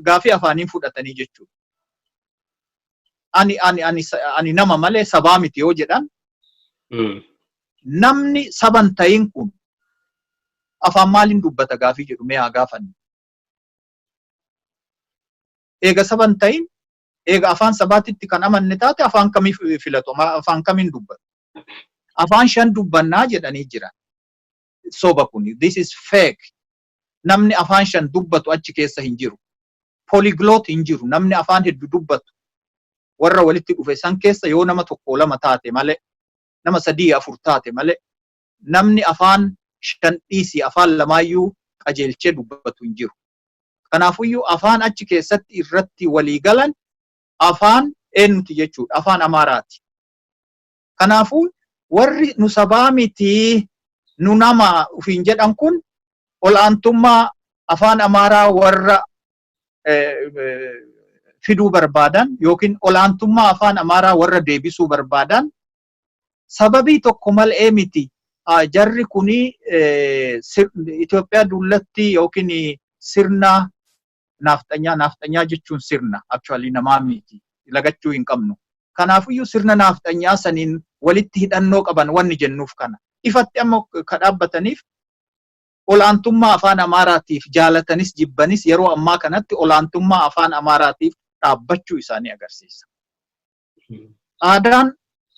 gaafii afaaniin fudhatanii jechuudha. Ani nama malee sabaa miti yoo jedhan namni saban ta'in kun afaan maaliin dubbata gaafii jedhu mee haa gaafannu. Eega saban ta'in eega afaan sabaatitti kan amanne taate afaan kamii filatu? Afaan kamiin dubbatu? Afaan 5 dubbannaa jedhanii jiran. Soba kuni. This is fake. Namni afaan 5 dubbatu achi keessa hin jiru. Polyglot hin jiru. Namni afaan hedduu dubbatu warra walitti dhufe san keessa yoo nama tokko lama taate malee, nama 3 4 taate malee, namni afaan 5 dhiisii afaan lamaayyuu qajeelchee dubbatu hin jiru. Kanaafuyyuu afaan achi keessatti irratti walii galan afaan eenyuti jechuudha? Afaan Amaaraati. Kanaafuu warri nu sabaa miti nu nama ufiin jedhan kun olaantummaa afaan Amaaraa warra fiduu barbaadan yookiin olaantummaa afaan Amaaraa warra deebisuu barbaadan sababii tokko malee miti. Jarri kuni Itoophiyaa dullatti yookiin sirna naafxanyaa jechuun sirna actually namaa miti lagachuu hin qabnu. Kanaafiyyuu sirna naafxanyaa saniin walitti hidhannoo qaban wanni jennuuf kana. Ifatti amma kadhaabbataniif olaantummaa afaan Amaaraatiif jaalatanis jibbanis yeroo ammaa kanatti olaantummaa afaan Amaaraatiif dhaabbachuu isaanii agarsiisa. Aadaan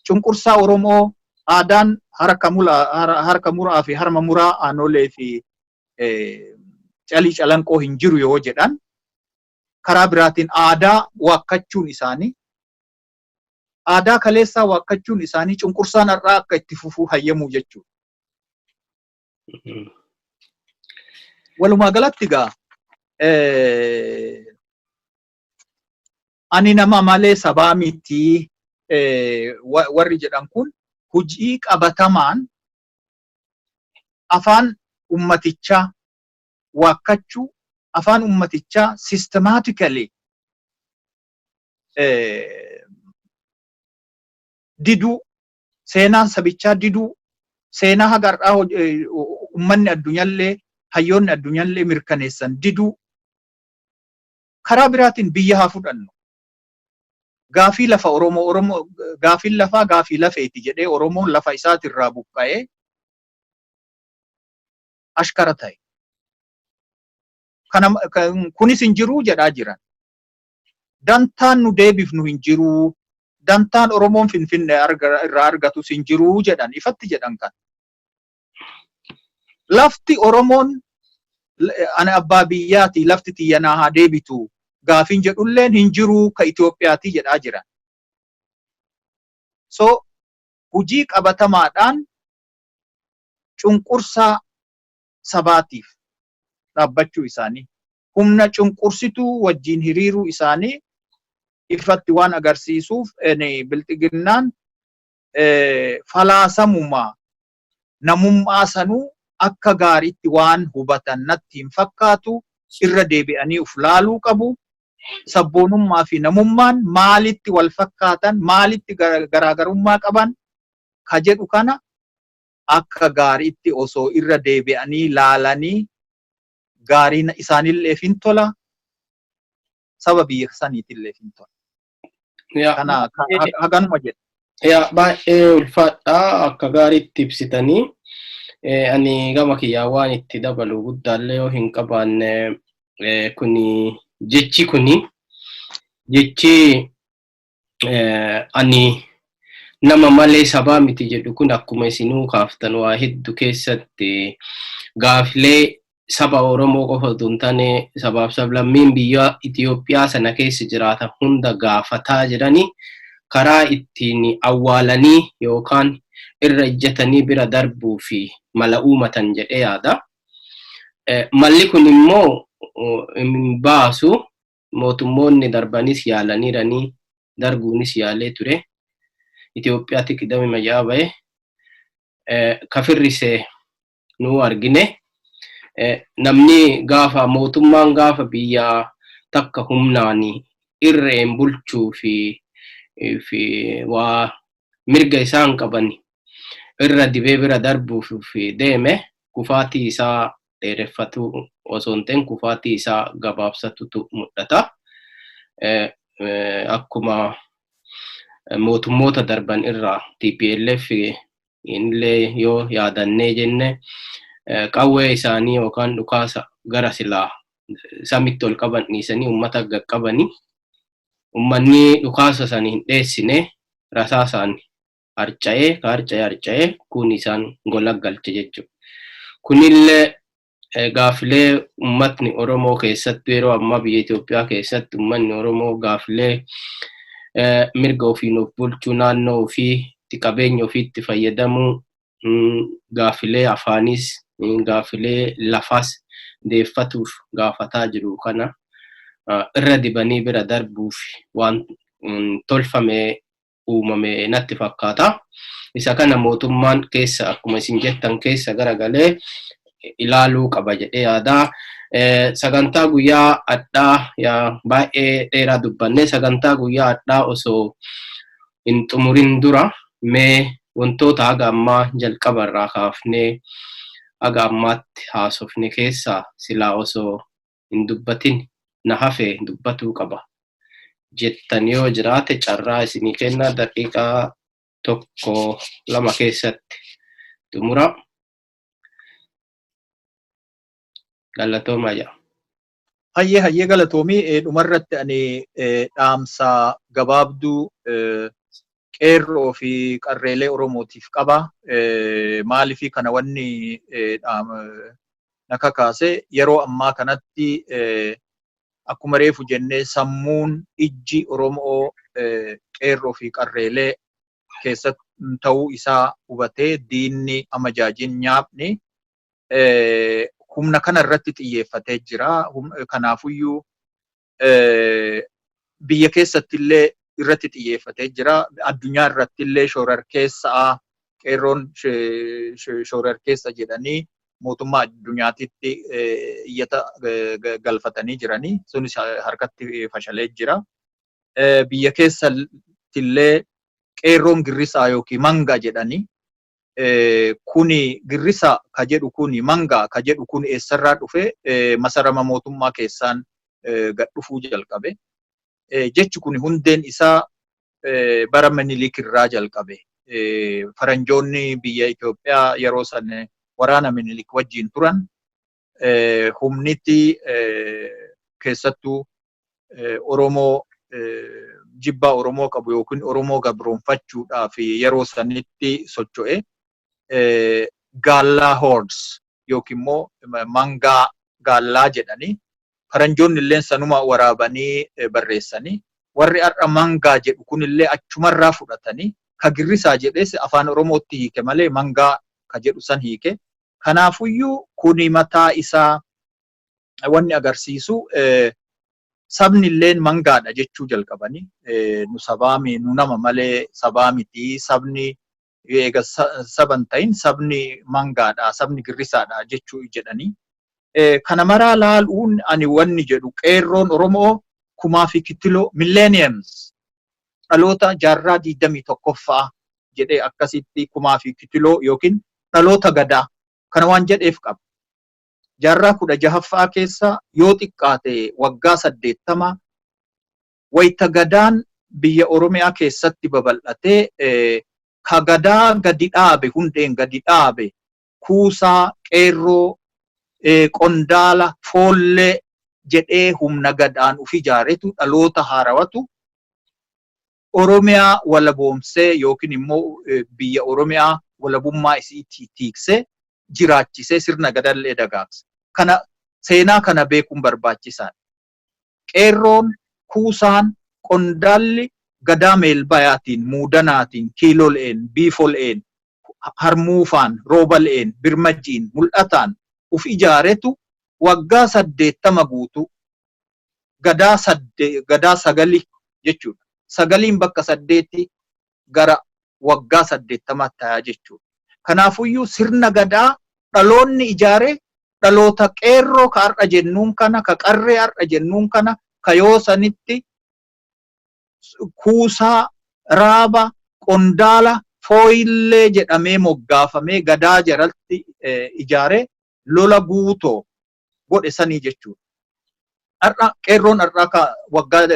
cunqursaa Oromoo, aadaan harka muraa fi harma muraa aanolee fi calii calanqoo hin jiru yoo jedhan karaa biraatiin aadaa waakkachuun isaanii aadaa kaleessaa waakkachuun isaanii cunqursaan har'aa akka itti fufuu hayyamuu jechuudha. Walumaa galatti gaa ani nama malee sabaa miti warri jedhan kun hojii qabatamaan afaan ummatichaa waakkachuu, afaan ummatichaa systematically diduu, seenaa sabichaa diduu, seenaa hagarraa ummanni addunyaallee hayyoonni addunyaallee mirkaneessan diduu. Karaa biraatiin biyya haa fudhannu. Gaafii lafa Oromoo gaafiin lafaa gaafii lafeeti jedhee Oromoon lafa isaatirraa buqqa'ee ashkara ta'e. Kunis hin jiru jedhaa jiran. Dantaan nu deebifnu hin jiru. Dantaan Oromoon Finfinnee irraa argatus hin jiru jedhan ifatti jedhan kan. Lafti Oromoon ana abbaa biyyaati lafti tiyyanaa haa deebitu gaafin jedhulleen hin jiru ka Itoophiyaati jedhaa jiran. So hujii qabatamaadhaan cunqursaa sabaatiif dhaabbachuu isaanii humna cunqursituu wajjin hiriiruu isaanii ifatti waan agarsiisuuf bilxiginnaan falaasamummaa namummaa sanuu akka gaariitti waan hubatan natti hin fakkaatu irra deebi'anii uf laaluu qabu. Sabboonummaa fi namummaan maalitti wal fakkaatan maalitti garaagarummaa qaban ka jedhu kana akka gaariitti osoo irra deebi'anii laalanii gaariin isaanillee fin tola saba biyya saniitillee fin tola. Kana haganuma jedha. Yaa baay'ee ulfaadhaa akka gaariitti ibsitanii ani gama kiyyaa waan itti dabalu guddaallee yoo hin qabaanne kuni jechi ani nama malee sabaa miti jedhu kun akkuma isinuu kaaftan waa hedduu keessatti gaafilee saba Oromoo qofa osoo hin taane sabaaf sablammiin biyya Itoophiyaa sana keessa jiraatan hunda gaafataa jiranii karaa ittiin awwaalanii yookaan irra ijjatanii bira darbuu fi mala uumatan jedhee yaada. Malli kun immoo baasu mootummoonni darbanis yaalaniiranii darguunis yaalee ture. Itoophiyaatti qidame majaa bahe kafirrisee nu argine. Namni gaafa mootummaan gaafa biyya takka humnaanii irreen bulchuu fi waa mirga isaan qaban irra dibee bira darbuuf deeme kufaatii isaa dheereffatu osoo hin ta'in kufaatii isaa gabaabsatutu mul'ata. Akkuma mootummoota darban irraa TPLF illee yoo yaadannee jenne qawwee isaanii yookaan dhukaasa gara silaa samitti ol qaban dhiisanii uummata qaqqabanii uummanni dhukaasa sanii hin dheessine rasaasaan harca'ee kun isaan golaggalche jechuudha. Kunillee gaafilee uummatni Oromoo keessatti yeroo ammaa biyya Itoophiyaa keessatti uummanni Oromoo gaafilee mirga ofiin of bulchuu naannoo ofii qabeenya ofiitti fayyadamuu gaafilee afaanis gaafilee lafaas deeffatuuf gaafataa jiru kana irra dibanii bira darbuuf waan tolfame uumame natti fakkaata. Isa kana mootummaan keessa akkuma isin jettan keessa garagalee ilaaluu qaba jedhee yaada. Sagantaa guyyaa addaa yaa baay'ee dheeraa dubbanne sagantaa guyyaa addaa osoo hin xumurin dura mee wantoota haga ammaa jalqaba irraa kaafnee haga ammaatti haasofne keessaa silaa osoo hin dubbatin na hafe dubbatuu qaba jettan yoo jiraate carraa isinii kenna daqiiqaa 1-2 keessatti xumura. Galatooma yaa. Hayyee galatoomii dhumarratti ani dhaamsa gabaabduu qeerroo fi qarreelee Oromootiif qaba. Maaliif kana wanni naka kaase yeroo ammaa kanatti akkuma reefu jennee sammuun ijji Oromoo qeerroo fi qarreelee keessatti ta'uu isaa hubatee diinni amajaajin nyaapni humna kana irratti xiyyeeffatee jira. Kanaafuyyuu biyya keessatti illee irratti xiyyeeffatee jira. Addunyaa irratti illee shororkeessaa qeerroon shororkeessa jedhanii mootummaa addunyaatitti iyyata galfatanii jiranii. Sunis harkatti fashalee jira. Biyya keessatti illee qeerroon girrisaa yookiin manga jedhanii kuni girrisa ka jedhu kuni manga ka jedhu kun eessarraa dhufe masarama mootummaa keessaan gad dhufuu jalqabe. Jechi kun hundeen isaa bara Minilik irraa jalqabe. Faranjoonni biyya Itoophiyaa yeroo san waraana Minilik wajjin turan humniti keessattuu Oromoo jibbaa Oromoo qabu yookiin Oromoo gabroonfachuudhaaf yeroo sanitti socho'e Gaallaa Hordes yookiin immoo mangaa gaallaa jedhanii faranjoonni illee sanuma waraabanii barreessanii warri har'a mangaa jedhu kunillee achumarraa fudhatanii ka Girrisaa jedhes afaan Oromootti hiike malee mangaa ka jedhu san hiike. Kanaafuyyuu kuni mataa isaa wanni agarsiisu sabni illeen mangaadha jechuu jalqabanii nu sabaami nu nama malee sabaa miti sabni eega saban ta'in sabni mangaadha sabni Girrisaadha jechuu jedhanii. Kana maraa laaluun ani wanni jedhu qeerroon Oromoo 1000 kitiloo millenniums dhaloota jaarraa 21ffaa jedhee akkasitti 1000 kitiloo yookiin dhaloota gadaa kana waan jedheef qaba. Jaarraa 16ffaa keessa yoo xiqqaate waggaa 80 wayita gadaan biyya Oromiyaa keessatti babal'atee ka gadaa gadi dhaabe hundeen gadi dhaabe kuusaa qeerroo qondaala foollee jedhee humna gadaan uf ijaaretu dhaloota haarawatu Oromiyaa walaboomsee yookiin immoo biyya Oromiyaa walabummaa isii tiiksee jiraachisee sirna gadallee dagaagse. Kana seenaa kana beekuun barbaachisaadha. Qeerroon kuusaan qondaalli gadaa meelbayaatiin muudanaatiin kiiloleen biifoleen harmuufaan roobaleen birmajjiin mul'ataan uf ijaaretu waggaa 80 guutu gadaa 9 jechuudha. 9 bakka 8 gara waggaa 80 ta'aa jechuudha. Kanaafuyyuu sirna gadaa dhaloonni ijaare dhaloota qeerroo ka har'a jennuun kana ka qarree har'a jennuun kana ka yoo sanitti kuusaa raaba qondaala fooyillee jedhamee moggaafamee gadaa jalatti ijaare lola guutoo godhe sanii jechuudha. Har'a qeerroon har'a ka waggaa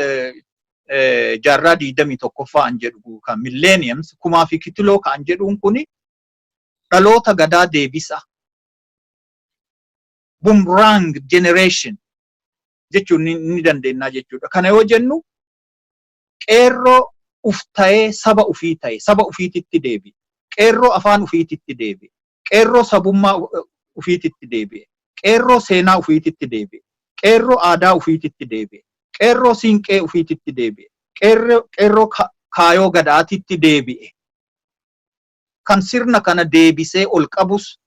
jaarraa 21ffaa an jedhu kan millenniums 1000 kitiloo kan jedhuun kuni dhaloota gadaa deebisa. Boomerang generation jechuun ni dandeenya jechuudha. Kana yoo jennu qeerroo uf ta'ee saba ufii ta'e saba ufiititti deebi. Qeerroo afaan ufiititti deebi. Qeerroo sabummaa ufiititti deebi. Qeerroo seenaa ufiititti deebi. Qeerroo aadaa ufiititti deebi. Qeerroo siinqee ufiititti deebi. Qeerroo kaayoo gadaatitti deebi'e. Kan sirna kana deebisee ol qabus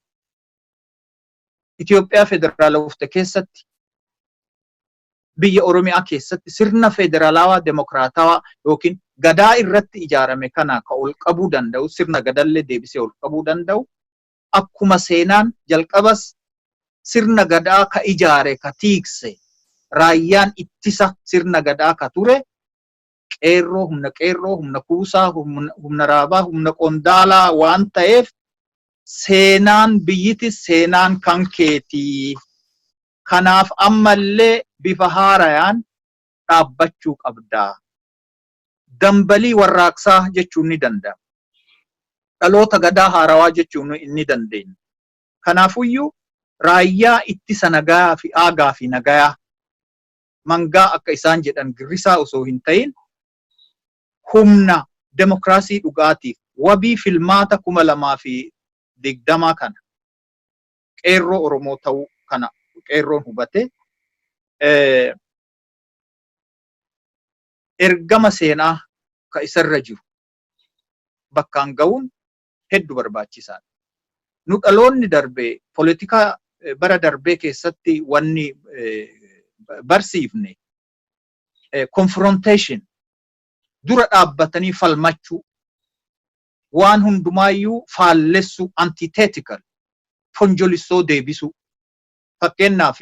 Itoophiyaa federaalawaa keessatti biyya Oromiyaa keessatti sirna federaalawaa demokraatawaa yookiin gadaa irratti ijaarame kana ka ol qabuu danda'u sirna gadallee deebisee ol qabuu danda'u akkuma seenaan jalqabas sirna gadaa ka ijaare ka tiikse raayyaan ittisa sirna gadaa ka ture qeerroo humna kuusaa humna raabaa humna qondaalaa waan ta'eef seenaan biyyiti seenaan kan keetii. Kanaaf ammallee bifa haarayaan dhaabbachuu qabdaa. Dambalii warraaqsaa jechuun ni danda'ama. Dhaloota gadaa haarawaa jechuun ni dandeenya. Kanaafuyyuu raayyaa ittisa nagaa fi aagaa fi nagayaa mangaa akka isaan jedhan Girrisaa osoo hin ta'in humna demokraasii dhugaatiif wabii filmaata 2020 kana qeerroo Oromoo ta'uu kana qeerroon hubate ergama seenaa ka isarra jiru bakkaan ga'uun hedduu barbaachisaadha. Nu dhaloonni darbee politikaa bara darbee keessatti wanni barsiifne confrontation dura dhaabbatanii falmachuu waan hundumaayyuu faallessu antithetical fonjolissoo deebisuu. Fakkeenyaaf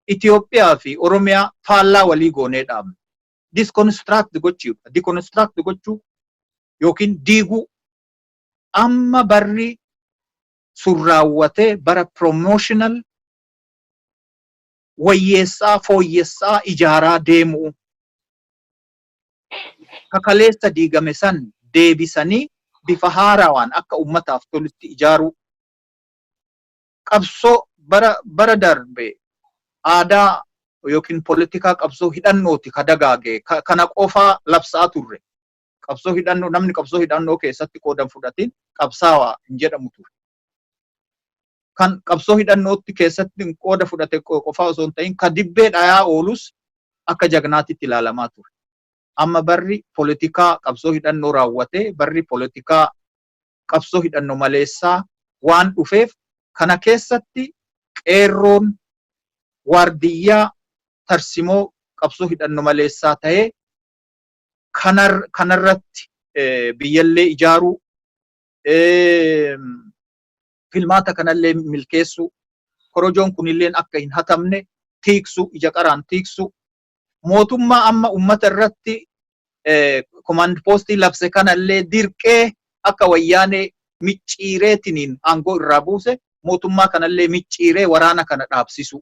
Itoophiyaa fi Oromiyaa faallaa walii goonee dhaabne. Deconstruct gochuu yookiin diiguu amma barri sun raawwatee bara promotional wayyeessaa fooyyessaa ijaaraa deemuu. Kakaleessa diigame san deebisanii bifa haarawaan akka ummataaf tolutti ijaaruu. qabsoo bara darbe aadaa yookiin politikaa qabsoo hidhannooti ka dagaage kana qofaa labsaa turre. Qabsoo hidhannoo namni qabsoo hidhannoo keessatti qoodan fudhatiin qabsaawaa hin jedhamu ture. Kan qabsoo hidhannootti keessatti qooda fudhate qofaa osoo hin ta'in ka dibbee dhayaa oolus akka jagnaatitti ilaalamaa ture. Amma barri politikaa qabsoo hidhannoo raawwatee barri politikaa qabsoo hidhannoo maleessaa waan dhufeef kana keessatti qeerroon waardiyyaa tarsimoo qabsoo hidhannoo maleessaa ta'ee kanarratti biyyallee ijaaruu filmaata kanallee milkeessuu korojoon kunilleen akka hin hatamne tiiksu ija qaraan tiiksu mootummaa amma ummata irratti command postii labse kanallee dirqee akka wayyaanee micciireetiniin aangoo irraa buuse mootummaa kanallee micciiree waraana kana dhaabsisu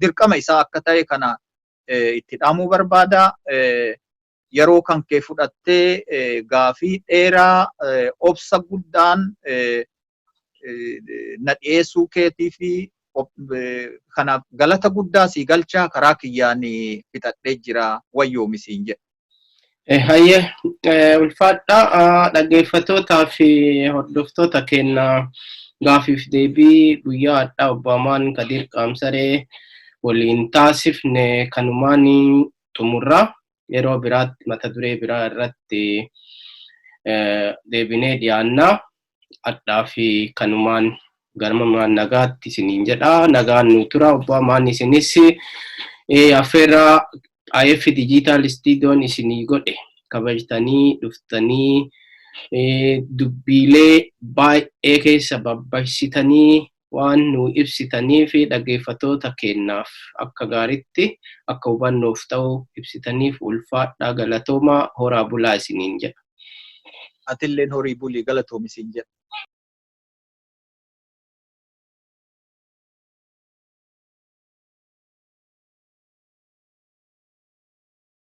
dirqama isaa akka ta'e kana itti dhaamuu barbaada. Yeroo kan kee fudhattee gaafii dheeraa obsa guddaan na dhiyeessuu keetii fi kanaaf galata guddaa sii galchaa karaa kiyyaan fixadhee jira wayyoomisiin jedha. Hayyee ulfaadhaa dhaggeeffattootaa fi hordoftoota keenya gaafiif deebii guyyaa addaa Obbo Kadir Qaamsaree waliin taasifne kanumaan xumurra. Yeroo biraatti mata duree biraa irratti deebinee dhiyaannaa addaa fi kanumaan garmamaan nagaatti isiniin jedha. Nagaan nu tura Obbo isinis affeerraa IF Digital Studio isinii godhe kabajtanii dhuftanii dubbiilee baay'ee keessa babbaasitanii waan nu ibsitanii fi dhaggeeffattoota keenyaaf akka gaariitti akka hubannoof ta'u ibsitaniif ulfaadhaa galatoomaa horaa bulaa isiniin jedha. Atilleen horii bulii galatoomi isin jedha.